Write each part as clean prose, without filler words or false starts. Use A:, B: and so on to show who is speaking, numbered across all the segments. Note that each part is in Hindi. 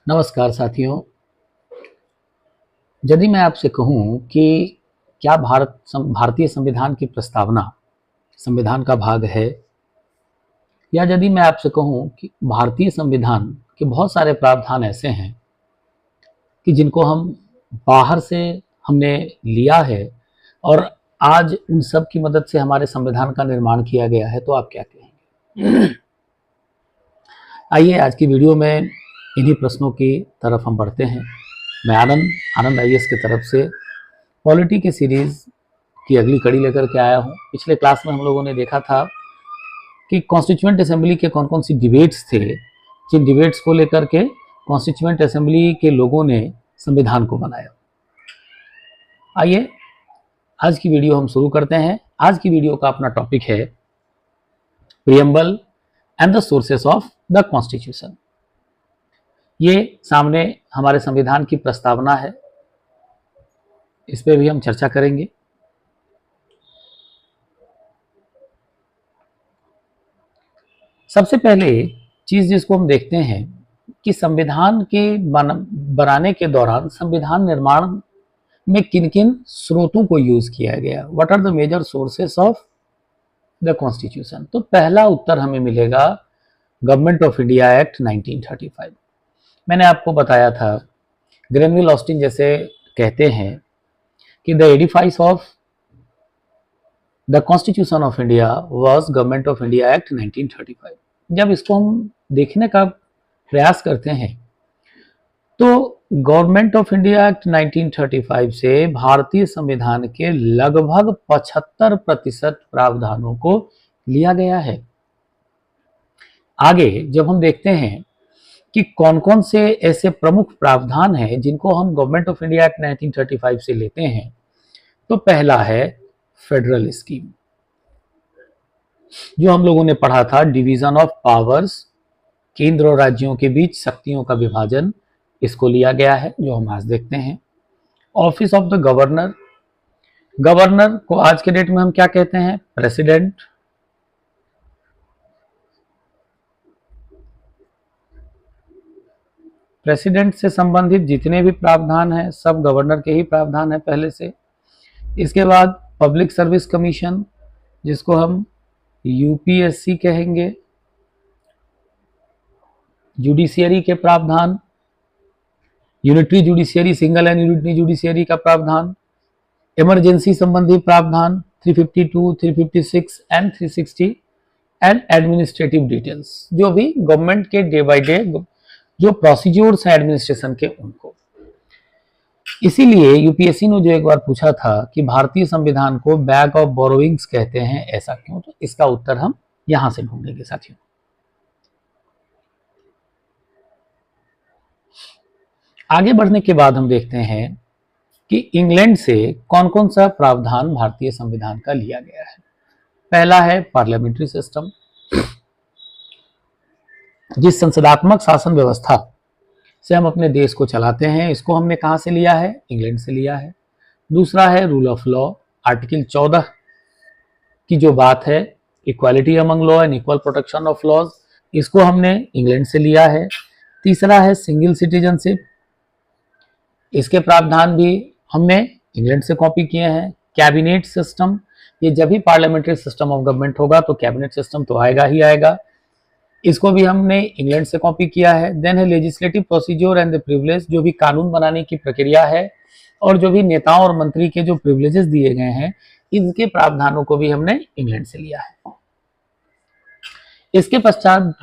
A: नमस्कार साथियों। यदि मैं आपसे कहूं कि क्या भारतीय संविधान की प्रस्तावना संविधान का भाग है, या यदि मैं आपसे कहूं कि भारतीय संविधान के बहुत सारे प्रावधान ऐसे हैं कि जिनको हम बाहर से हमने लिया है और आज उन सब की मदद से हमारे संविधान का निर्माण किया गया है, तो आप क्या कहेंगे? आइए आज की वीडियो में इन्हीं प्रश्नों की तरफ हम बढ़ते हैं। मैं आनंद आईएएस की तरफ से पॉलिटी की सीरीज की अगली कड़ी लेकर के आया हूँ। पिछले क्लास में हम लोगों ने देखा था कि कॉन्स्टिट्यूएंट असेंबली के कौन कौन सी डिबेट्स थे, जिन डिबेट्स को लेकर के कॉन्स्टिट्यूएंट असेंबली के लोगों ने संविधान को बनाया। आइए आज की वीडियो हम शुरू करते हैं। आज की वीडियो का अपना टॉपिक है preamble and the sources of the constitution. ये सामने हमारे संविधान की प्रस्तावना है, इस पे भी हम चर्चा करेंगे। सबसे पहले चीज जिसको हम देखते हैं कि संविधान के बनाने के दौरान संविधान निर्माण में किन किन स्रोतों को यूज किया गया, what are the major sources of the constitution. तो पहला उत्तर हमें मिलेगा गवर्नमेंट ऑफ इंडिया एक्ट 1935। मैंने आपको बताया था, ग्रेनविल ऑस्टिन जैसे कहते हैं कि the edifice of the constitution of India was government of India act 1935। जब इसको हम देखने का प्रयास करते हैं तो गवर्नमेंट ऑफ इंडिया एक्ट 1935 से भारतीय संविधान के लगभग 75% प्रावधानों को लिया गया है। आगे जब हम देखते हैं कि कौन कौन से ऐसे प्रमुख प्रावधान हैं जिनको हम गवर्नमेंट ऑफ इंडिया एक्ट 1935 से लेते हैं, तो पहला है फेडरल स्कीम, जो हम लोगों ने पढ़ा था, डिवीजन ऑफ पावर्स, केंद्र और राज्यों के बीच शक्तियों का विभाजन, इसको लिया गया है, जो हम आज देखते हैं। Office of the governor, governor को आज के डेट में हम क्या कहते हैं? प्रेसिडेंट। प्रेसिडेंट से संबंधित जितने भी प्रावधान हैं सब गवर्नर के ही प्रावधान है पहले से। इसके बाद पब्लिक सर्विस कमीशन, जिसको हम यूपीएससी कहेंगे, जुडिशियरी के प्रावधान, unitary judiciary, single and unitary judiciary का प्रावधान, इमरजेंसी संबंधी प्रावधान 352, 356 एंड 360, एंड एडमिनिस्ट्रेटिव डिटेल्स, जो भी गवर्नमेंट के डे बाय डे जो प्रोसीड्योर्स हैं एडमिनिस्ट्रेशन के, उनको। इसीलिए यूपीएससी ने जो एक बार पूछा था कि भारतीय संविधान को बैग ऑफ बोरोइंग्स कहते हैं, ऐसा क्यों? तो इसका उत्तर हम यहां से ढूंढेंगे साथियों। आगे बढ़ने के बाद हम देखते हैं कि इंग्लैंड से कौन कौन सा प्रावधान भारतीय संविधान का लिया गया है। पहला है पार्लियामेंट्री सिस्टम, जिस संसदात्मक शासन व्यवस्था से हम अपने देश को चलाते हैं, इसको हमने कहां से लिया है? इंग्लैंड से लिया है। दूसरा है रूल ऑफ लॉ, आर्टिकल 14 की जो बात है, equality among law and equal protection of laws, इसको हमने इंग्लैंड से लिया है। तीसरा है सिंगल सिटीजनशिप, इसके प्रावधान भी हमने इंग्लैंड से कॉपी किए हैं। कैबिनेट सिस्टम, ये जब भी पार्लियामेंट्री सिस्टम ऑफ गवर्नमेंट होगा तो कैबिनेट सिस्टम तो आएगा ही आएगा, इसको भी हमने इंग्लैंड से कॉपी किया है। देन है legislative procedure and the privilege, जो भी कानून बनाने की प्रक्रिया है और जो भी नेताओं और मंत्री के जो प्रिविलेजेस दिए गए हैं, इनके प्रावधानों को भी हमने इंग्लैंड से लिया है। इसके पश्चात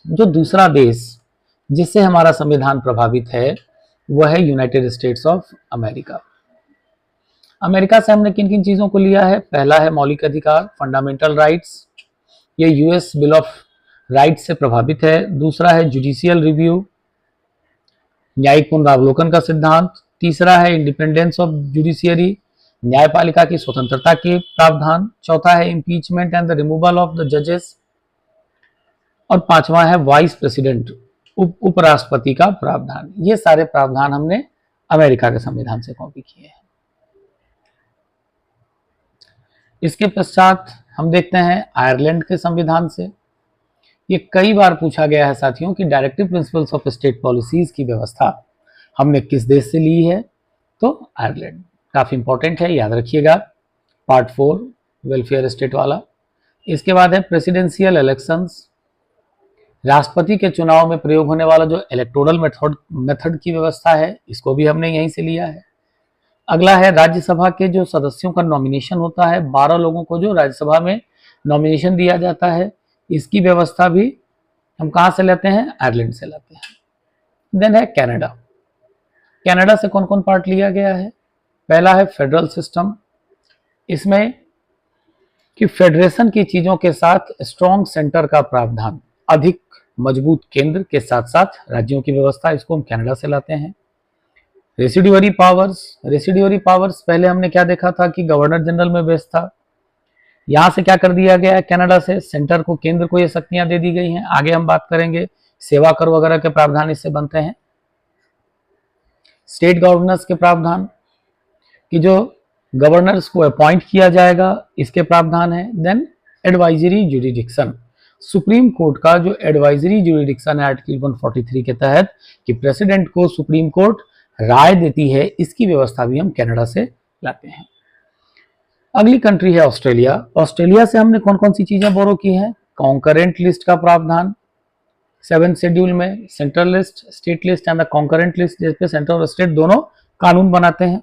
A: जो दूसरा देश जिससे हमारा संविधान प्रभावित है वह है United States of America. America से हमने किन किन चीजों को लिया है? पहला है मौलिक अधिकार, फंडामेंटल राइट्स, ये यूएस बिल ऑफ राइट्स से प्रभावित है। दूसरा है जुडिशियल रिव्यू, न्यायिक पुनरावलोकन का सिद्धांत। तीसरा है इंडिपेंडेंस ऑफ जुडिशियरी, न्यायपालिका की स्वतंत्रता के प्रावधान। चौथा है impeachment and the removal of the जजेस, और पांचवा है वाइस प्रेसिडेंट, उपराष्ट्रपति का प्रावधान। ये सारे प्रावधान हमने अमेरिका के संविधान से कॉपी किए हैं। इसके पश्चात हम देखते हैं आयरलैंड के संविधान से, ये कई बार पूछा गया है साथियों कि directive principles of state policies की व्यवस्था हमने किस देश से ली है, तो आयरलैंड। काफी इंपॉर्टेंट है, याद रखिएगा। पार्ट 4 वेलफेयर स्टेट वाला। इसके बाद है प्रेसिडेंशियल इलेक्शंस, राष्ट्रपति के चुनाव में प्रयोग होने वाला जो इलेक्टोरल मेथड की व्यवस्था है, इसको भी हमने यहीं से लिया है। अगला है राज्यसभा के जो सदस्यों का नॉमिनेशन होता है, 12 लोगों को जो राज्यसभा में नॉमिनेशन दिया जाता है, इसकी व्यवस्था भी हम कहां से लेते हैं, आयरलैंड से लेते हैं। देन है कनाडा। कनाडा से कौन कौन पार्ट लिया गया है? पहला है फेडरल सिस्टम, इसमें कि फेडरेशन की चीजों के साथ स्ट्रॉन्ग सेंटर का प्रावधान, अधिक मजबूत केंद्र के साथ साथ राज्यों की व्यवस्था, इसको हम कनाडा से लाते हैं। रेसिड्यूअरी पावर्स, रेसिड्यूअरी पावर्स पहले हमने क्या देखा था कि गवर्नर जनरल में बेस्ड था, यहां से क्या कर दिया गया है, कनाडा से सेंटर को, केंद्र को ये शक्तियां दे दी गई हैं। आगे हम बात करेंगे, सेवा कर वगैरह के प्रावधान इससे बनते हैं। स्टेट गवर्नर्स के प्रावधान कि जो गवर्नर्स को अपॉइंट किया जाएगा, इसके प्रावधान है। Then advisory jurisdiction, supreme court का जो एडवाइजरी जुरिडिक्शन है आर्टिकल 143 के तहत कि प्रेसिडेंट को सुप्रीम कोर्ट राय देती है, इसकी व्यवस्था भी हम कनाडा से लाते हैं। अगली कंट्री है ऑस्ट्रेलिया। ऑस्ट्रेलिया से हमने कौन कौन सी चीजें बोरो की हैं? कॉन्करेंट लिस्ट का प्रावधान 7th शेड्यूल में, central list, state list and the concurrent list, जिसपे सेंट्रल और स्टेट दोनों कानून बनाते हैं।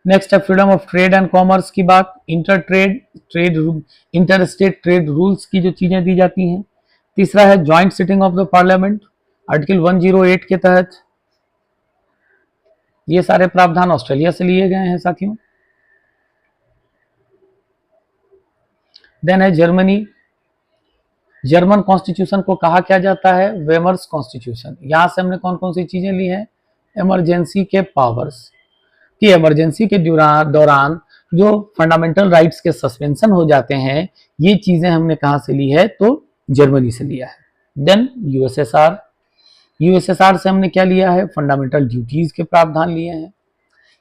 A: नेक्स्ट है freedom of trade and commerce की बात, इंटर स्टेट ट्रेड रूल्स की जो चीजें दी जाती हैं। तीसरा है joint sitting of the parliament, article 108 के तहत। ये सारे प्रावधान ऑस्ट्रेलिया से लिए गए हैं साथियों। देन है जर्मनी। जर्मन कॉन्स्टिट्यूशन को कहा क्या जाता है, वेमर्स कॉन्स्टिट्यूशन। यहां से हमने कौन कौन सी चीजें ली हैं, इमरजेंसी के पावर्स, कि इमरजेंसी के दौरान जो फंडामेंटल राइट्स के सस्पेंशन हो जाते हैं, ये चीजें हमने कहां से ली है, तो जर्मनी से लिया है। देन यूएसएसआर, यूएसएसआर से हमने क्या लिया है, फंडामेंटल ड्यूटीज के प्रावधान लिए हैं,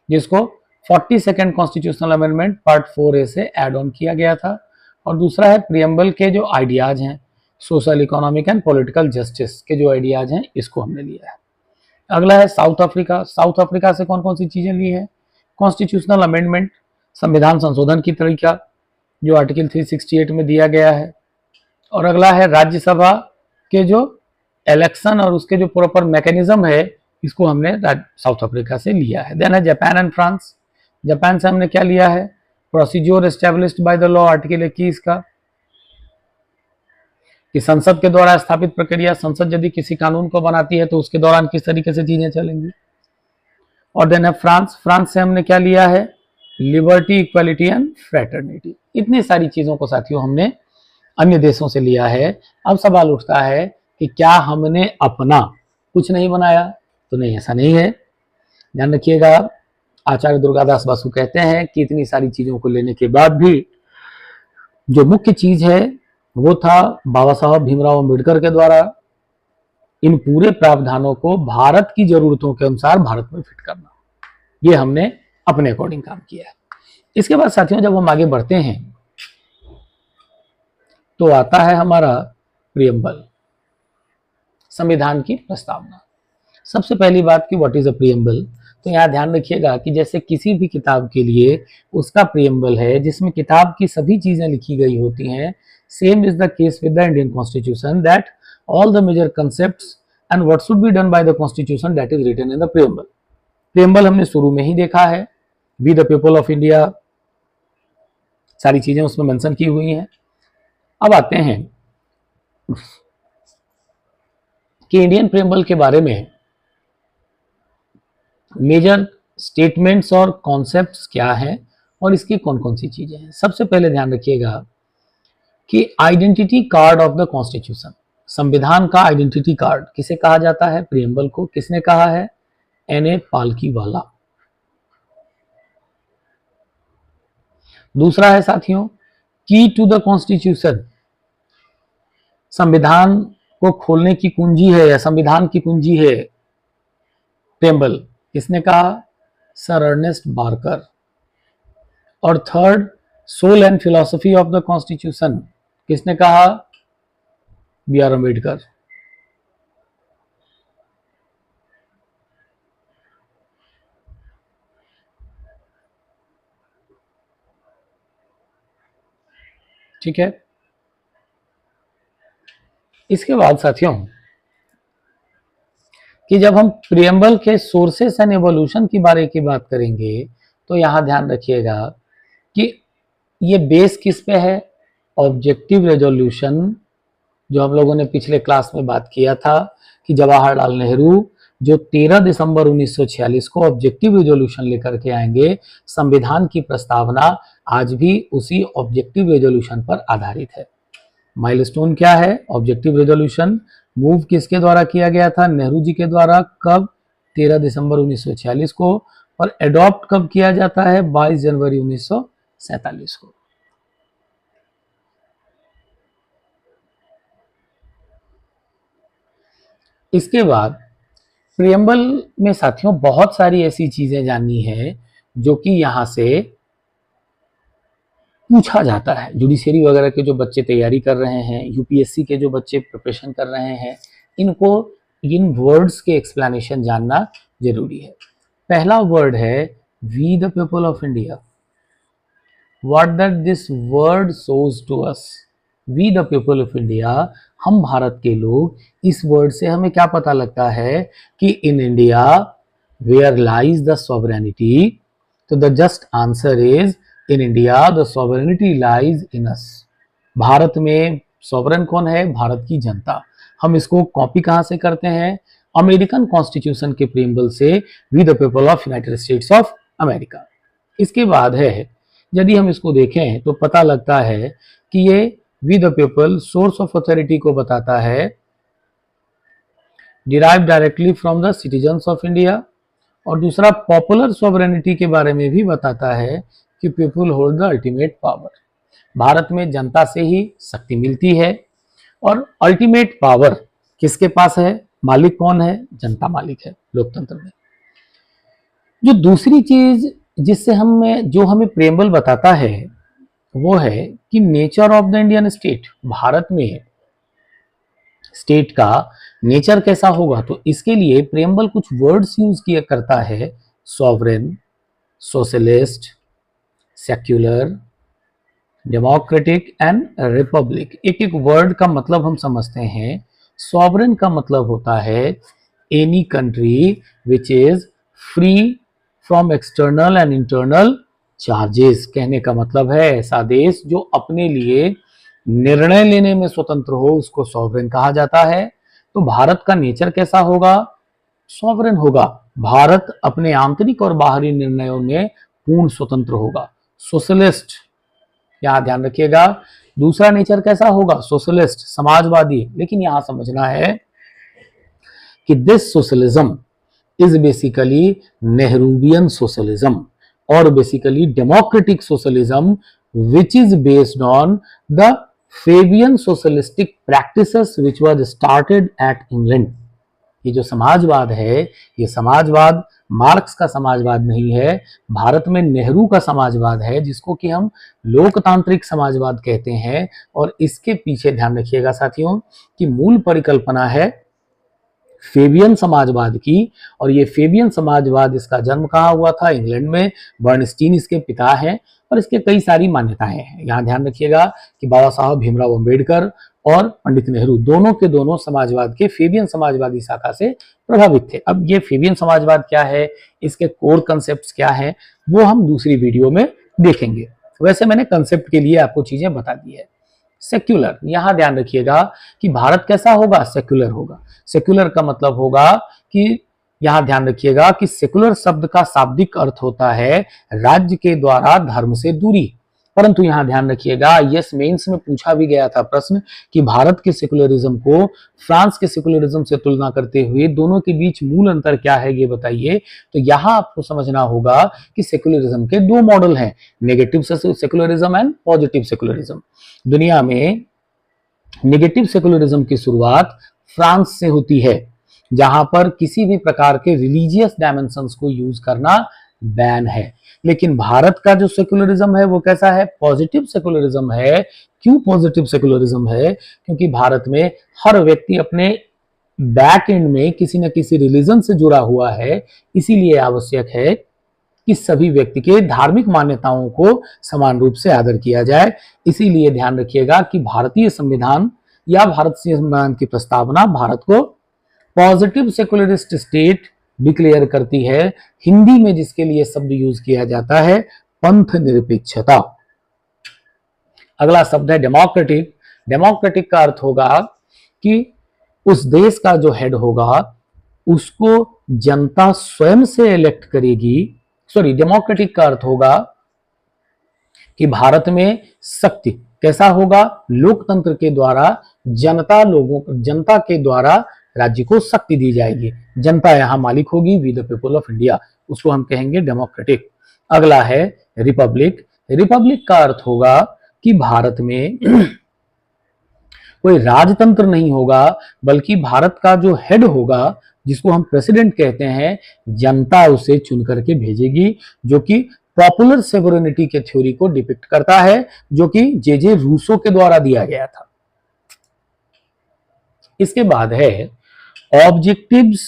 A: जिसको 42nd constitutional amendment part 4A से एड ऑन किया गया था। और दूसरा है प्रियम्बल के जो आइडियाज हैं, social, economic and political justice के जो आइडियाज हैं, इसको हमने लिया है। अगला है साउथ अफ्रीका। साउथ अफ्रीका से कौन कौन सी चीजें ली है, कॉन्स्टिट्यूशनल अमेंडमेंट, संविधान संशोधन की तरीका जो आर्टिकल 368 में दिया गया है। और अगला है राज्यसभा के जो इलेक्शन और उसके जो प्रॉपर मैकेनिज्म है, इसको हमने साउथ अफ्रीका से लिया है। देन है जापान एंड फ्रांस। जापान से हमने क्या लिया है, procedure established by the law, article 21 का, कि संसद के द्वारा स्थापित प्रक्रिया, संसद यदि किसी कानून को बनाती है तो उसके दौरान किस तरीके से चीजें चलेंगी। और देन है फ्रांस। फ्रांस से हमने क्या लिया है, लिबर्टी, इक्वालिटी एंड फ्रेटर्निटी। इतनी सारी चीजों को साथियों हमने अन्य देशों से लिया है। अब सवाल उठता है कि क्या हमने अपना कुछ नहीं बनाया, तो नहीं, ऐसा नहीं है। ध्यान रखिएगा, आचार्य दुर्गादास बासु कहते हैं कि इतनी सारी चीजों को लेने के बाद भी जो मुख्य चीज है वो था बाबा साहब भीमराव अम्बेडकर के द्वारा इन पूरे प्रावधानों को भारत की जरूरतों के अनुसार भारत में फिट करना। ये हमने अपने अकॉर्डिंग काम किया है। इसके बाद साथियों जब हम आगे बढ़ते हैं तो आता है हमारा प्रियम्बल, संविधान की प्रस्तावना। सबसे पहली बात कि व्हाट इज अ प्रियम्बल, तो यहाँ ध्यान रखिएगा कि जैसे किसी भी किताब के लिए उसका प्रियम्बल है जिसमें किताब की सभी चीजें लिखी गई होती हैं, same is the case with the Indian constitution, that all the major concepts and what should be done by the constitution that is written in the preamble. Preamble हमने शुरू में ही देखा है, we the people of India, सारी चीजें उसमें मेंशन की हुई हैं। अब आते हैं कि इंडियन प्रियम्बल के बारे में मेजर स्टेटमेंट्स और कॉन्सेप्ट्स क्या हैं और इसकी कौन कौन सी चीजें हैं। सबसे पहले ध्यान रखिएगा कि identity card of the constitution, संविधान का आइडेंटिटी कार्ड किसे कहा जाता है, प्रियम्बल को। किसने कहा है, N.A. पालकीवाला। दूसरा है साथियों की टू द कॉन्स्टिट्यूशन, संविधान को खोलने की कुंजी है या संविधान की कुंजी है प्रियम्बल। किसने कहा, सर अर्नेस्ट बार्कर। और third, soul and philosophy of the constitution, किसने कहा, बी आर अम्बेडकर। ठीक है, इसके बाद साथियों कि जब हम प्रियम्बल के सोर्सेस एंड एवोल्यूशन की बारे की बात करेंगे तो यहां ध्यान रखिएगा कि ये बेस किस पे है, ऑब्जेक्टिव रेजोल्यूशन, जो हम लोगों ने पिछले क्लास में बात किया था कि जवाहरलाल नेहरू जो 13 दिसंबर 1946 को ऑब्जेक्टिव रेजोल्यूशन लेकर के आएंगे, संविधान की प्रस्तावना आज भी उसी ऑब्जेक्टिव रेजोल्यूशन पर आधारित है। माइलस्टोन क्या है, ऑब्जेक्टिव रेजोल्यूशन मूव किसके द्वारा किया गया था, नेहरू जी के द्वारा, कब, 13 दिसंबर 1946 को, और एडॉप्ट कब किया जाता है, 22 जनवरी 1947 को। इसके बाद प्रियम्बल में साथियों बहुत सारी ऐसी चीजें जाननी है जो कि यहां से पूछा जाता है। जुडिशरी वगैरह के जो बच्चे तैयारी कर रहे हैं, यूपीएससी के जो बच्चे प्रिपरेशन कर रहे हैं, इनको इन वर्ड्स के एक्सप्लेनेशन जानना जरूरी है। पहला वर्ड है we the people of India. What that this word shows to us, we the people of India, हम भारत के लोग, इस वर्ड से हमें क्या पता लगता है कि in India where lies the sovereignty, तो the just answer is in India the sovereignty lies in us. Bharat में सॉवरेन कौन है, भारत की जनता। हम इसको कॉपी कहां से करते हैं, अमेरिकन कॉन्स्टिट्यूशन के प्रीएम्बल से, we the people of United States of America. इसके बाद है, यदि हम इसको देखें तो पता लगता है कि ये we the people source of authority को बताता है, derive directly from the citizens of India, और दूसरा पॉपुलर सॉवरेनिटी के बारे में भी बताता है कि people hold the ultimate power. Bharat में जनता से ही शक्ति मिलती है, और अल्टीमेट पावर किसके पास है, मालिक कौन है, जनता मालिक है लोकतंत्र में। जो दूसरी चीज जिससे हमें प्रेम्बल बताता है वो है कि nature of the Indian state, Bharat में स्टेट का नेचर कैसा होगा। तो इसके लिए प्रेम्बल कुछ वर्ड्स यूज किया करता है, sovereign, socialist, secular, democratic and Republic. एक एक वर्ड का मतलब हम समझते हैं। सॉवरेन का मतलब होता है any country which is free from external and internal charges. कहने का मतलब है ऐसा देश जो अपने लिए निर्णय लेने में स्वतंत्र हो, उसको सॉवरेन कहा जाता है। तो भारत का नेचर कैसा होगा, सॉवरेन होगा। भारत अपने आंतरिक और बाहरी निर्णयों में पूर्ण स्वतंत्र होगा। सोशलिस्ट, यहां ध्यान रखिएगा, दूसरा नेचर कैसा होगा, सोशलिस्ट, समाजवादी। लेकिन यहां समझना है कि this socialism is basically Nehruvian socialism, और basically democratic socialism which is based on the Fabian socialistic practices which was started at England. ये जो समाजवाद है, ये समाजवाद मार्क्स का समाजवाद नहीं है, भारत में नेहरू का समाजवाद है, जिसको कि हम लोकतांत्रिक समाजवाद कहते हैं। और इसके पीछे ध्यान रखिएगा साथियों कि मूल परिकल्पना है फेबियन समाजवाद की, और ये फेबियन समाजवाद, इसका जन्म कहाँ हुआ था, इंग्लैंड में। बर्नस्टीन इसके पिता हैं, और इसके कई सारी मान्यताएं हैं। यहाँ ध्यान रखिएगा कि बाबा साहब भीमराव अंबेडकर और पंडित नेहरू दोनों के दोनों समाजवाद के फेबियन समाजवादी शाखा से प्रभावित थे। अब ये फेबियन समाजवाद क्या है, इसके कोर कंसेप्ट क्या है, वो हम दूसरी वीडियो में देखेंगे। वैसे मैंने कंसेप्ट के लिए आपको चीजें बता दी है। सेक्युलर, यहां ध्यान रखिएगा कि भारत कैसा होगा, सेक्युलर होगा। सेक्युलर का मतलब होगा कि, यहां ध्यान रखिएगा कि सेक्युलर शब्द का शाब्दिक अर्थ होता है राज्य के द्वारा धर्म से दूरी। परंतु यहां ध्यान रखिएगा, यस मेंस में पूछा भी गया था प्रश्न कि भारत के सेक्युलरिज्म को फ्रांस के सेक्युलरिज्म से तुलना करते हुए दोनों के बीच मूल अंतर क्या है, ये बताइए। तो यहां आपको समझना होगा कि सेक्युलरिज्म के दो मॉडल हैं, negative secularism and positive secularism. दुनिया में नेगेटिव सेक्युलरिज्म की शुरुआत फ्रांस से होती है, जहां पर किसी भी प्रकार के रिलीजियस डायमेंशंस को यूज करना बैन है। लेकिन भारत का जो सेकुलरिज्म है वो कैसा है? पॉजिटिव सेकुलरिज्म है। क्यों पॉजिटिव सेकुलरिज्म है? क्योंकि भारत में हर व्यक्ति अपने बैक एंड में किसी न किसी रिलीजन से जुड़ा हुआ है, इसीलिए आवश्यक है कि सभी व्यक्ति के धार्मिक मान्यताओं को समान रूप से आदर किया जाए। इसीलिए ध्यान रखिएगा कि भारतीय संविधान या भारतीय संविधान की प्रस्तावना भारत को पॉजिटिव सेकुलरिस्ट स्टेट डिक्लेयर करती है। हिंदी में जिसके लिए शब्द यूज किया जाता है पंथ निरपेक्षता। अगला शब्द है डेमोक्रेटिक। डेमोक्रेटिक का अर्थ होगा कि उस देश का जो हेड होगा उसको जनता स्वयं से इलेक्ट करेगी। सॉरी, डेमोक्रेटिक का अर्थ होगा कि भारत में शक्ति कैसा होगा? लोकतंत्र के द्वारा जनता के द्वारा राज्य को शक्ति दी जाएगी। जनता यहां मालिक होगी, we the people of India, उसको हम कहेंगे डेमोक्रेटिक। अगला है रिपब्लिक। रिपब्लिक का अर्थ होगा कि भारत में कोई राजतंत्र नहीं होगा, बल्कि भारत का जो हेड होगा, जिसको हम प्रेसिडेंट कहते हैं, जनता उसे चुन करके भेजेगी, जो कि पॉपुलर सोवरेनिटी के थ्योरी को डिपिक्ट करता है, जो कि जे रूसो के द्वारा दिया गया था। इसके बाद है ऑब्जेक्टिव्स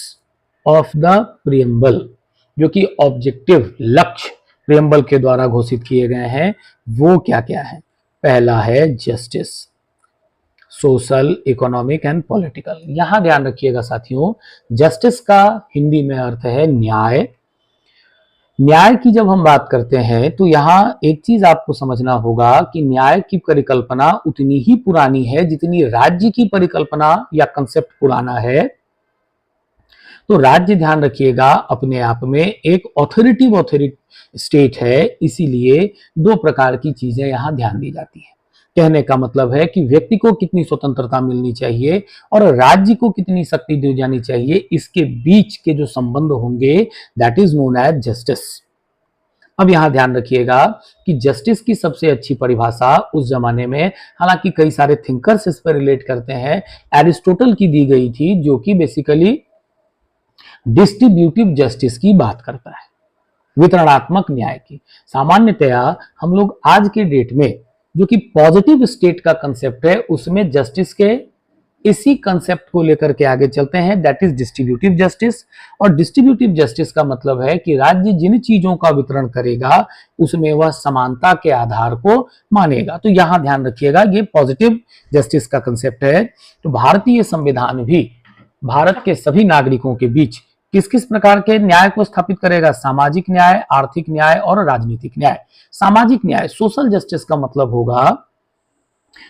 A: ऑफ द प्रियम्बल, जो कि ऑब्जेक्टिव लक्ष्य प्रियम्बल के द्वारा घोषित किए गए हैं। वो क्या क्या है? पहला है justice, social, economic and political. यहां ध्यान रखिएगा साथियों, जस्टिस का हिंदी में अर्थ है न्याय। न्याय की जब हम बात करते हैं तो यहाँ एक चीज आपको समझना होगा कि न्याय की परिकल्पना उतनी ही पुरानी है जितनी राज्य की परिकल्पना या कंसेप्ट पुराना है। तो राज्य, ध्यान रखिएगा, अपने आप में एक ऑथोरिटी स्टेट है, इसीलिए दो प्रकार की चीजें यहां ध्यान दी जाती है। कहने का मतलब है कि व्यक्ति को कितनी स्वतंत्रता मिलनी चाहिए और राज्य को कितनी शक्ति दी जानी चाहिए, इसके बीच के जो संबंध होंगे that is known as justice. अब यहां ध्यान रखिएगा कि जस्टिस की सबसे अच्छी परिभाषा उस जमाने में, हालांकि कई सारे थिंकर्स इस पर रिलेट करते हैं, एरिस्टोटल की दी गई थी, जो कि बेसिकली डिस्ट्रीब्यूटिव जस्टिस की बात करता है, वितरणात्मक न्याय की। सामान्यतया हम लोग आज के डेट में जो कि पॉजिटिव स्टेट का कंसेप्ट है, उसमें जस्टिस के इसी कंसेप्ट को लेकर के आगे चलते हैं, दैट इज डिस्ट्रीब्यूटिव जस्टिस। और डिस्ट्रीब्यूटिव जस्टिस का मतलब है कि राज्य जिन चीजों का वितरण करेगा उसमें वह समानता के आधार को मानेगा। तो यहां ध्यान रखिएगा, ये पॉजिटिव जस्टिस का कंसेप्ट है। तो भारतीय संविधान भी भारत के सभी नागरिकों के बीच किस किस प्रकार के न्याय को स्थापित करेगा? सामाजिक न्याय, आर्थिक न्याय और राजनीतिक न्याय। सामाजिक न्याय, सोशल जस्टिस का मतलब होगा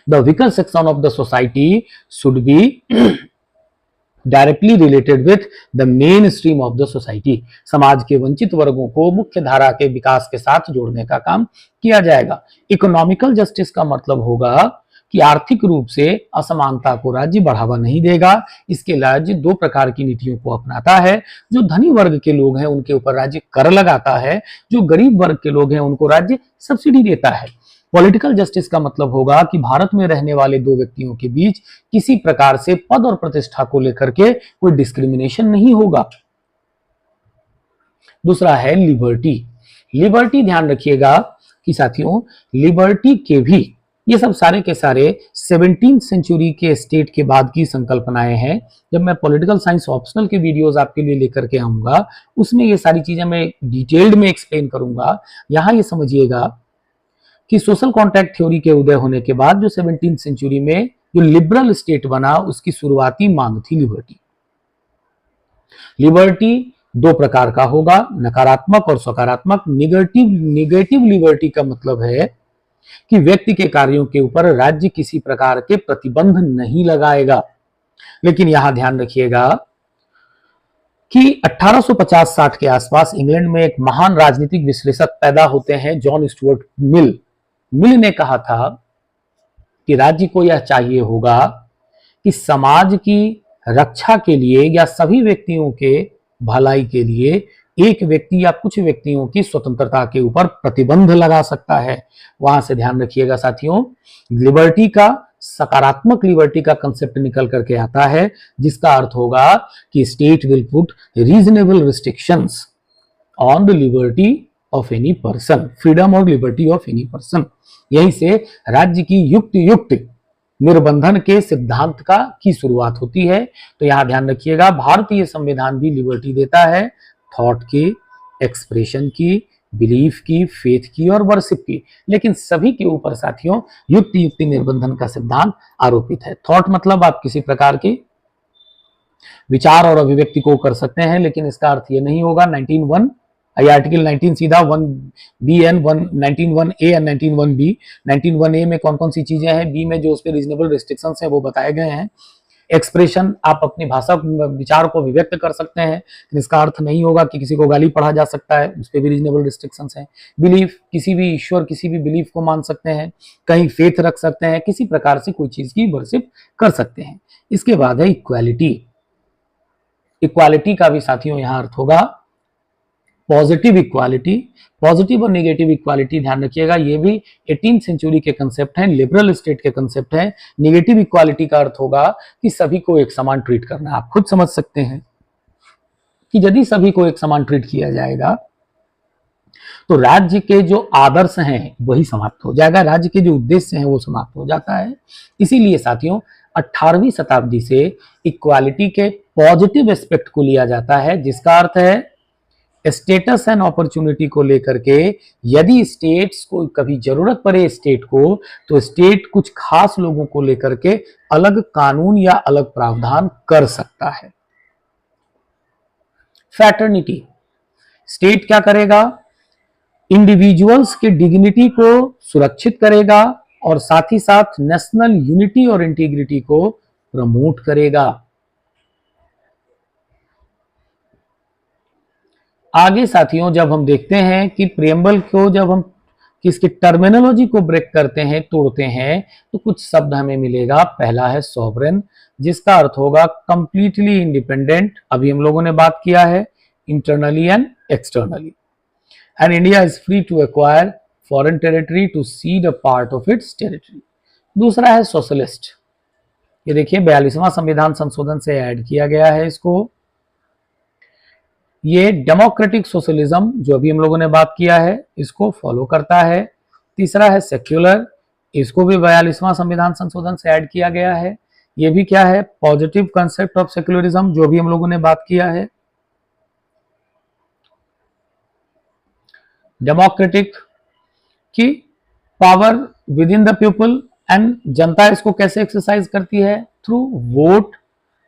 A: the weaker section of the society should be directly related with the main stream of the society. समाज के वंचित वर्गों को मुख्य धारा के विकास के साथ जोड़ने का काम किया जाएगा। इकोनॉमिकल जस्टिस का मतलब होगा कि आर्थिक रूप से असमानता को राज्य बढ़ावा नहीं देगा। इसके राज्य दो प्रकार की नीतियों को अपनाता है। जो धनी वर्ग के लोग हैं उनके ऊपर राज्य कर लगाता है, जो गरीब वर्ग के लोग हैं उनको राज्य सब्सिडी देता है। पॉलिटिकल जस्टिस का मतलब होगा कि भारत में रहने वाले दो व्यक्तियों के बीच किसी प्रकार से पद और प्रतिष्ठा को लेकर के कोई डिस्क्रिमिनेशन नहीं होगा। दूसरा है लिबर्टी। लिबर्टी, ध्यान रखिएगा कि साथियों, लिबर्टी के भी ये सब सारे के सारे 17th सेंचुरी के स्टेट के बाद की संकल्पनाएं हैं। जब मैं पॉलिटिकल साइंस ऑप्शनल के वीडियोस आपके लिए लेकर के आऊंगा उसमें ये सारी चीजें मैं डिटेल्ड में एक्सप्लेन करूंगा। यहां ये समझिएगा कि सोशल कॉन्ट्रैक्ट थ्योरी के उदय होने के बाद जो 17th सेंचुरी में जो लिबरल स्टेट बना, उसकी शुरुआती मांग थी लिबर्टी। लिबर्टी दो प्रकार का होगा, नकारात्मक और सकारात्मक। निगेटिव लिबर्टी का मतलब है कि व्यक्ति के कार्यों के ऊपर राज्य किसी प्रकार के प्रतिबंध नहीं लगाएगा। लेकिन यहां ध्यान रखिएगा कि 1850-60 के आसपास इंग्लैंड में एक महान राजनीतिक विश्लेषक पैदा होते हैं, जॉन स्टुअर्ट मिल। मिल ने कहा था कि राज्य को यह चाहिए होगा कि समाज की रक्षा के लिए या सभी व्यक्तियों के भलाई के लिए एक व्यक्ति या कुछ व्यक्तियों की स्वतंत्रता के ऊपर प्रतिबंध लगा सकता है। वहां से ध्यान रखिएगा साथियों, लिबर्टी का, सकारात्मक लिबर्टी का कंसेप्ट निकल करके आता है, जिसका अर्थ होगा कि state will put reasonable restrictions on the liberty of any person, freedom और लिबर्टी ऑफ एनी पर्सन। यहीं से राज्य की युक्त निर्बंधन के सिद्धांत का की शुरुआत होती है। तो यहां ध्यान रखिएगा, भारतीय संविधान भी लिबर्टी देता है थॉट की, एक्सप्रेशन की, बिलीफ की, फेथ की और वर्शिप की, लेकिन सभी के ऊपर साथियों युक्त निर्बंधन का सिद्धांत आरोपित है। थॉट मतलब आप किसी प्रकार के विचार और अभिव्यक्ति को कर सकते हैं, लेकिन इसका अर्थ ये नहीं होगा 19(1) आर्टिकल 19 सीधा 1B and 19(1)A and 19(1)B। 19(1)A में कौन कौन सी चीजें हैं, बी में जो उस पर रीजनेबल रिस्ट्रिक्शंस हैं वो बताए गए हैं। एक्सप्रेशन, आप अपनी भाषा विचार को अभिव्यक्त कर सकते हैं, इसका अर्थ नहीं होगा कि किसी को गाली पढ़ा जा सकता है, उस पर भी रीजनेबल रिस्ट्रिक्शंस हैं। बिलीफ, किसी भी ईश्वर, किसी भी बिलीफ को मान सकते हैं, कहीं फेथ रख सकते हैं, किसी प्रकार से कोई चीज की वर्शिप कर सकते हैं। इसके बाद है इक्वालिटी। इक्वालिटी का भी साथियों यहां अर्थ होगा पॉजिटिव इक्वालिटी। पॉजिटिव और नेगेटिव इक्वालिटी ध्यान रखिएगा, ये भी 18th सेंचुरी के कंसेप्ट हैं, लिबरल स्टेट के कंसेप्ट हैं। नेगेटिव इक्वालिटी का अर्थ होगा कि सभी को एक समान ट्रीट करना। आप खुद समझ सकते हैं कि यदि सभी को एक समान ट्रीट किया जाएगा तो राज्य के जो आदर्श हैं वही समाप्त हो जाएगा, राज्य के जो उद्देश्य हैं वो समाप्त हो जाता है। इसीलिए साथियों 18वीं शताब्दी से इक्वालिटी के पॉजिटिव एस्पेक्ट को लिया जाता है, जिसका अर्थ है स्टेटस एंड अपॉर्चुनिटी को लेकर के यदि स्टेट्स को कभी जरूरत पड़े स्टेट को, तो स्टेट कुछ खास लोगों को लेकर के अलग कानून या अलग प्रावधान कर सकता है। फ्रैटर्निटी, स्टेट क्या करेगा, इंडिविजुअल्स के डिग्निटी को सुरक्षित करेगा और साथ ही साथ नेशनल यूनिटी और इंटीग्रिटी को प्रमोट करेगा। आगे साथियों जब हम देखते हैं कि प्रियम्बल को जब हम इसकी टर्मिनोलॉजी को ब्रेक करते हैं, तोड़ते हैं, तो कुछ शब्द हमें मिलेगा। पहला है सॉवरेन, जिसका अर्थ होगा कंप्लीटली इंडिपेंडेंट, अभी हम लोगों ने बात किया है, internally and externally. And India is free to acquire foreign territory to cede a part of its territory. दूसरा है सोशलिस्ट, ये देखिए 42वां संविधान संशोधन से ऐड किया गया है इसको। ये डेमोक्रेटिक सोशलिज्म जो अभी हम लोगों ने बात किया है इसको फॉलो करता है। तीसरा है सेक्युलर, इसको भी 42वां संविधान संशोधन से ऐड किया गया है। ये भी क्या है, पॉजिटिव कंसेप्ट ऑफ सेक्युलरिज्म जो भी हम लोगों ने बात किया है। डेमोक्रेटिक की power with in the people, and जनता इसको कैसे एक्सरसाइज करती है, थ्रू वोट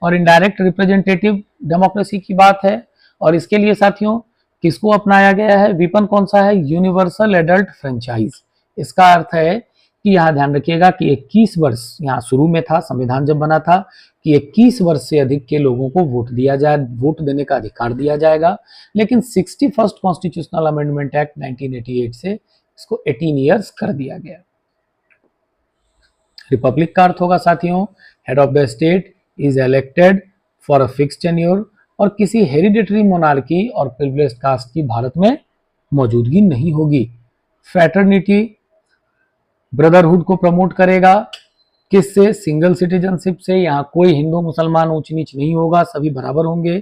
A: और इनडायरेक्ट रिप्रेजेंटेटिव डेमोक्रेसी की बात है। और इसके लिए साथियों किसको अपनाया गया है, विपन कौन सा है, यूनिवर्सल एडल्ट फ्रेंचाइज। इसका अर्थ है कि यहां ध्यान रखिएगा कि 21 वर्ष यहां शुरू में था, संविधान जब बना था कि 21 वर्ष से अधिक के लोगों को वोट दिया जाए, वोट देने का अधिकार दिया जाएगा। लेकिन 61st कॉन्स्टिट्यूशनल अमेंडमेंट एक्ट 1988 से इसको 18 ईयर्स कर दिया गया। रिपब्लिक का अर्थ होगा साथियों, head of the state is elected for a fixed tenure, और किसी हेरिडिटरी मोनार्की और प्रिविलेज्ड कास्ट की भारत में मौजूदगी नहीं होगी। फ्रैटर्निटी, ब्रदरहुड को प्रमोट करेगा, किससे, सिंगल सिटीजनशिप से, यहाँ कोई हिंदू मुसलमान ऊंच नीच नहीं होगा, सभी बराबर होंगे।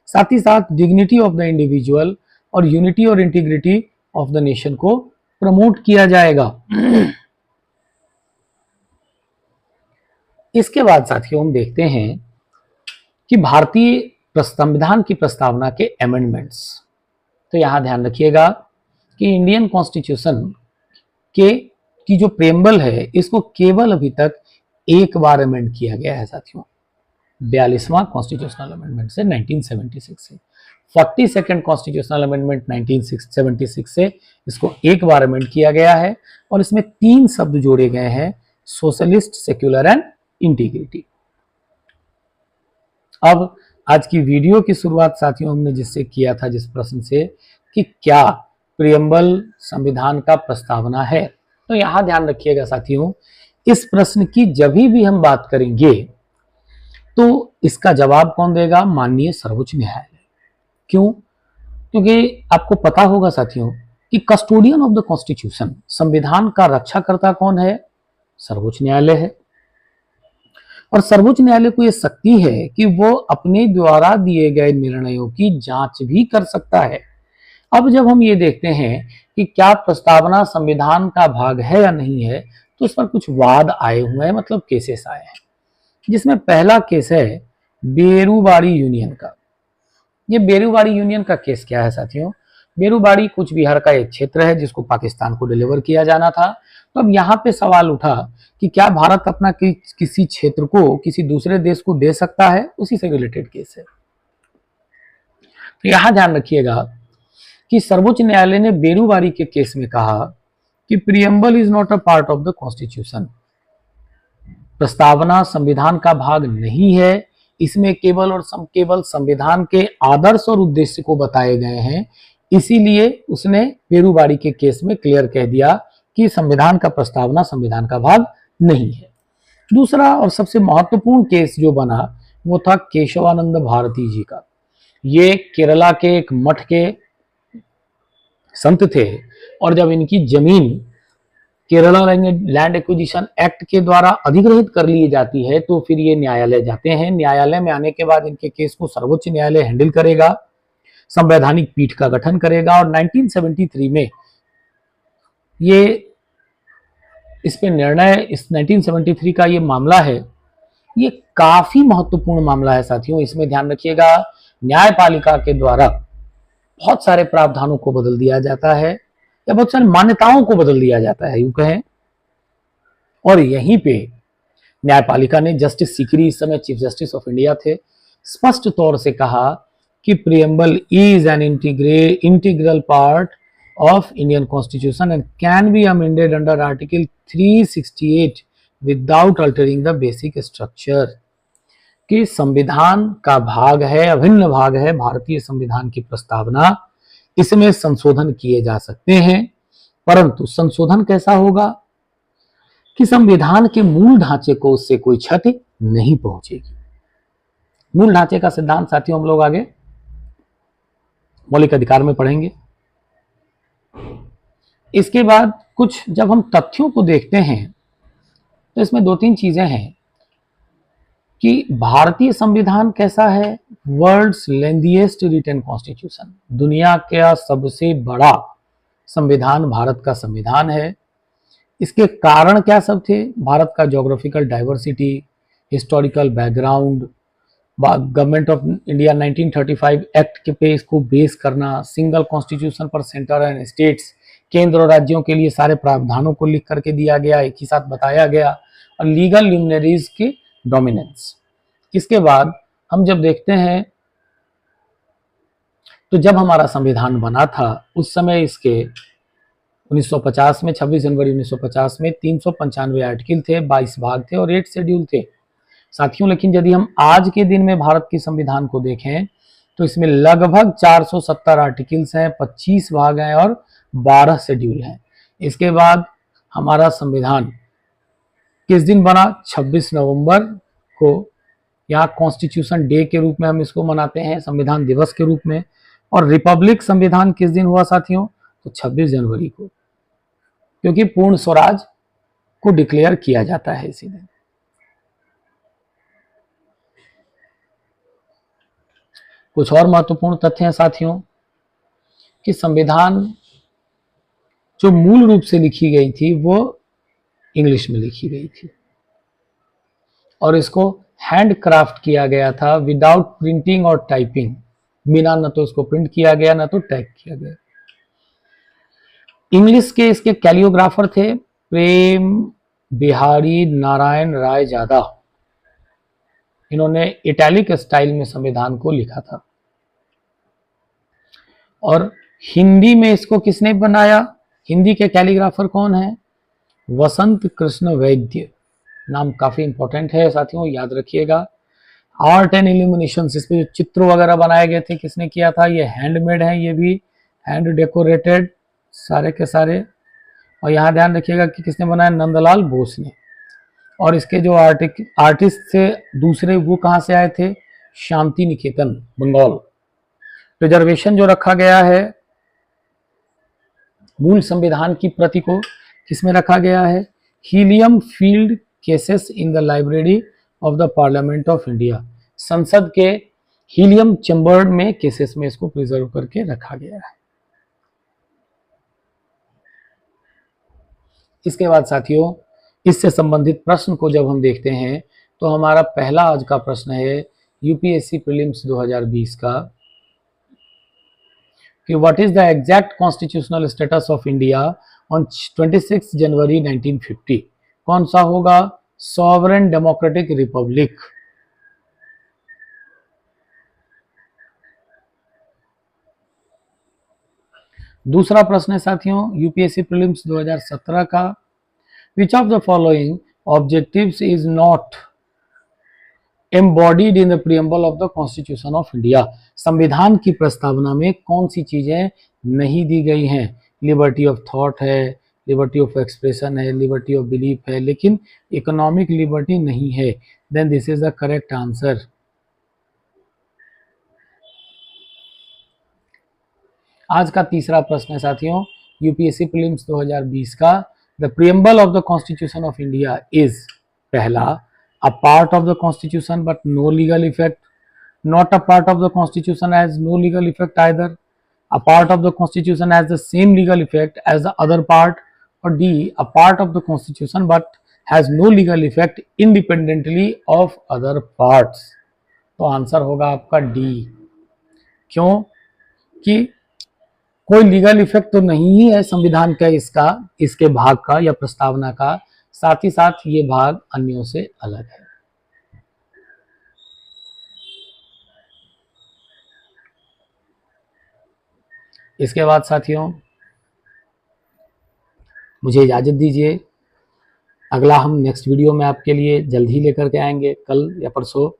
A: साथ ही साथ डिग्निटी ऑफ द इंडिविजुअल और यूनिटी और इंटीग्रिटी ऑफ द नेशन को प्रमोट किया जाएगा। इसके बाद साथियों हम देखते हैं कि भारतीय संविधान की प्रस्तावना के अमेंडमेंट्स। तो यहां ध्यान रखिएगा कि इंडियन कॉन्स्टिट्यूशन की जो प्रेम्बल है इसको केवल अभी तक एक बार अमेंड किया गया है साथियों, 42वां कॉन्स्टिट्यूशनल अमेंडमेंट से 1976 से। 42nd कॉन्स्टिट्यूशनल अमेंडमेंट 1976 से इसको एक बार अमेंड किया गया है और इसमें 3 शब्द जोड़े गए हैं, सोशलिस्ट, सेक्युलर एंड इंटीग्रिटी। अब आज की वीडियो की शुरुआत साथियों हमने जिससे किया था, जिस प्रश्न से कि क्या प्रियम्बल संविधान का प्रस्तावना है, तो यहां ध्यान रखिएगा साथियों, इस प्रश्न की जब भी हम बात करेंगे तो इसका जवाब कौन देगा, माननीय सर्वोच्च न्यायालय। क्यों, क्योंकि आपको पता होगा साथियों कि कस्टोडियन ऑफ द कॉन्स्टिट्यूशन, संविधान का रक्षाकर्ता कौन है, सर्वोच्च न्यायालय है। और सर्वोच्च न्यायालय को यह शक्ति है कि वो अपने द्वारा दिए गए निर्णयों की जांच भी कर सकता है। अब जब हम ये देखते हैं कि क्या प्रस्तावना संविधान का भाग है या नहीं है, तो इस पर कुछ वाद आए हुए हैं, मतलब केसेस आए हैं, जिसमें पहला केस है बेरूबाड़ी यूनियन का। ये बेरूबाड़ी यूनियन का केस क्या है साथियों? बेरूबाड़ी कूच बिहार का एक क्षेत्र है जिसको पाकिस्तान को डिलीवर किया जाना था। तो अब यहाँ पे सवाल उठा कि क्या भारत अपना किसी क्षेत्र को किसी दूसरे देश को दे सकता है, उसी से रिलेटेड केस है। तो यहां ध्यान रखिएगा कि सर्वोच्च न्यायालय ने बेरूबाड़ी के केस में कहा कि preamble is not a part of the constitution. प्रस्तावना संविधान का भाग नहीं है, इसमें केवल और केवल संविधान के आदर्श और उद्देश्य को बताए गए हैं। इसीलिए उसने बेरूबाड़ी के केस में क्लियर कह दिया कि संविधान का प्रस्तावना संविधान का भाग नहीं है। दूसरा और सबसे महत्वपूर्ण केस जो बना वो था केशवानंद भारती जी का। ये केरला के एक मठ के संत थे और जब इनकी जमीन केरला लैंड एक्विजिशन एक्ट के द्वारा अधिग्रहित कर ली जाती है तो फिर ये न्यायालय जाते हैं। न्यायालय में आने के बाद इनके केस को सर्वोच्च न्यायालय हैंडल करेगा, संवैधानिक पीठ का गठन करेगा और 1973 में ये इस पे निर्णय, इस 1973 का ये मामला है, ये काफी महत्वपूर्ण मामला है साथियों। इसमें ध्यान रखिएगा न्यायपालिका के द्वारा बहुत सारे प्रावधानों को बदल दिया जाता है या बहुत सारी मान्यताओं को बदल दिया जाता है यूं कहें। और यहीं पे न्यायपालिका ने जस्टिस सीकरी, इस समय चीफ जस्टिस ऑफ इंडिया थे, स्पष्ट तौर से कहा कि preamble is an integral part of Indian constitution and can be amended under article 368 without altering the basic structure. कि संविधान का भाग है, अभिन्न भाग है भारतीय संविधान की प्रस्तावना, इसमें संशोधन किए जा सकते हैं, परंतु संशोधन कैसा होगा कि संविधान के मूल ढांचे को उससे कोई क्षति नहीं पहुंचेगी। मूल ढांचे का सिद्धांत साथियों हम लोग आगे मौलिक अधिकार में पढ़ेंगे। इसके बाद कुछ जब हम तथ्यों को देखते हैं तो इसमें दो तीन चीजें हैं कि भारतीय संविधान कैसा है। वर्ल्ड्स लेंथीएस्ट रिटन कॉन्स्टिट्यूशन, दुनिया का सबसे बड़ा संविधान भारत का संविधान है। इसके कारण क्या सब थे? भारत का geographical diversity, historical background, government of India 1935 act के पे इसको बेस करना, सिंगल कॉन्स्टिट्यूशन पर सेंटर एंड स्टेट्स, केंद्र और राज्यों के लिए सारे प्रावधानों को लिख करके दिया गया, एक ही साथ बताया गया, और लीगल ल्यूमिनरीज की डोमिनेंस। इसके बाद हम जब देखते हैं तो जब हमारा संविधान बना था उस समय इसके 1950 में 26 जनवरी 1950 में 395 आर्टिकल थे, 22 भाग थे और 8 शेड्यूल थे साथियों। लेकिन यदि हम आज के दिन में भारत के संविधान को देखें तो इसमें लगभग 470 आर्टिकल्स हैं, 25 भाग हैं और 12 शेड्यूल हैं। इसके बाद हमारा संविधान किस दिन बना? 26 नवंबर को, यहाँ कॉन्स्टिट्यूशन डे के रूप में हम इसको मनाते हैं, संविधान दिवस के रूप में। और रिपब्लिक संविधान किस दिन हुआ साथियों? तो 26 जनवरी को, क्योंकि पूर्ण स्वराज को डिक्लेयर किया जाता है इसी दिन। कुछ और महत्वपूर्ण तथ्य हैं साथियों कि संविधान जो मूल रूप से लिखी गई थी वो इंग्लिश में लिखी गई थी और इसको हैंड क्राफ्ट किया गया था विदाउट प्रिंटिंग और टाइपिंग, बिना न तो इसको प्रिंट किया गया न तो टाइप किया गया। इंग्लिश के इसके कैलियोग्राफर थे प्रेम बिहारी नारायण राय जादा। इन्होंने इटैलिक स्टाइल में संविधान को लिखा था। और हिंदी में इसको किसने बनाया? हिंदी के कैलीग्राफर कौन है? वसंत कृष्ण वैद्य, नाम काफी इंपॉर्टेंट है साथियों, याद रखिएगा। आर्ट एंड इल्यूमिनेशन, इस पे जो चित्र वगैरह बनाए गए थे किसने किया था? ये हैंडमेड है, ये भी हैंड डेकोरेटेड सारे के सारे। और यहाँ ध्यान रखिएगा कि किसने बनाया? नंदलाल बोस ने। और इसके जो आर्टिस्ट थे दूसरे वो कहाँ से आए थे? शांति निकेतन, बंगाल। रिजर्वेशन जो रखा गया है मूल संविधान की प्रति को किसमें रखा गया है? Helium field cases in the library of the parliament of India, संसद के हीलियम चैम्बर में केसेस में इसको प्रिजर्व करके रखा गया है। इसके बाद साथियों इससे संबंधित प्रश्न को जब हम देखते हैं तो हमारा पहला आज का प्रश्न है यूपीएससी प्रीलिम्स 2020 का कि what is the exact constitutional status of India on 26 जनवरी 1950। कौन सा होगा? Sovereign democratic Republic. दूसरा प्रश्न है साथियों यूपीएससी प्रीलिम्स 2017 का, which of the following objectives is not embodied in the preamble of the constitution of India. संविधान की प्रस्तावना में कौन सी चीजें नहीं दी गई हैं? लिबर्टी ऑफ थॉट है, लिबर्टी ऑफ एक्सप्रेशन है, लिबर्टी ऑफ बिलीफ है, लेकिन इकोनॉमिक लिबर्टी नहीं है। Then this is the correct answer. आज का तीसरा प्रश्न है साथियों यूपीएससी प्रीलिम्स 2020 का, the preamble of the constitution of India is, पहला, a part of the constitution but no legal effect, not a part of the constitution has no legal effect either, a part of the constitution has the same legal effect as the other part, or D, a part of the constitution but has no legal effect independently of other parts। तो आंसर होगा आपका डी। क्यों? कि कोई लीगल इफेक्ट तो नहीं ही है संविधान का इसका, इसके भाग का या प्रस्तावना का, साथ ही साथ ये भाग अन्यों से अलग है। इसके बाद साथियों मुझे इजाजत दीजिए, अगला हम नेक्स्ट वीडियो में आपके लिए जल्द ही लेकर के आएंगे, कल या परसों,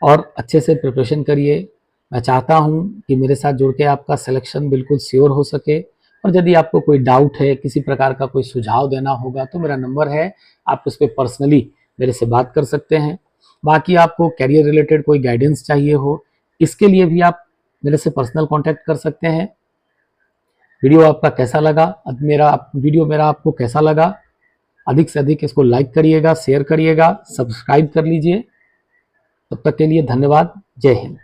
A: और अच्छे से प्रिपरेशन करिए। मैं चाहता हूं कि मेरे साथ जुड़ के आपका सिलेक्शन बिल्कुल श्योर हो सके, और यदि आपको कोई डाउट है, किसी प्रकार का कोई सुझाव देना होगा तो मेरा नंबर है, आप उस पर पर्सनली मेरे से बात कर सकते हैं। बाकी आपको कैरियर रिलेटेड कोई गाइडेंस चाहिए हो, इसके लिए भी आप मेरे से पर्सनल कांटेक्ट कर सकते हैं। वीडियो आपका कैसा लगा, वीडियो मेरा आपको कैसा लगा, अधिक से अधिक इसको लाइक करिएगा, शेयर करिएगा, सब्सक्राइब कर लीजिए। तब तक के लिए धन्यवाद। जय हिंद।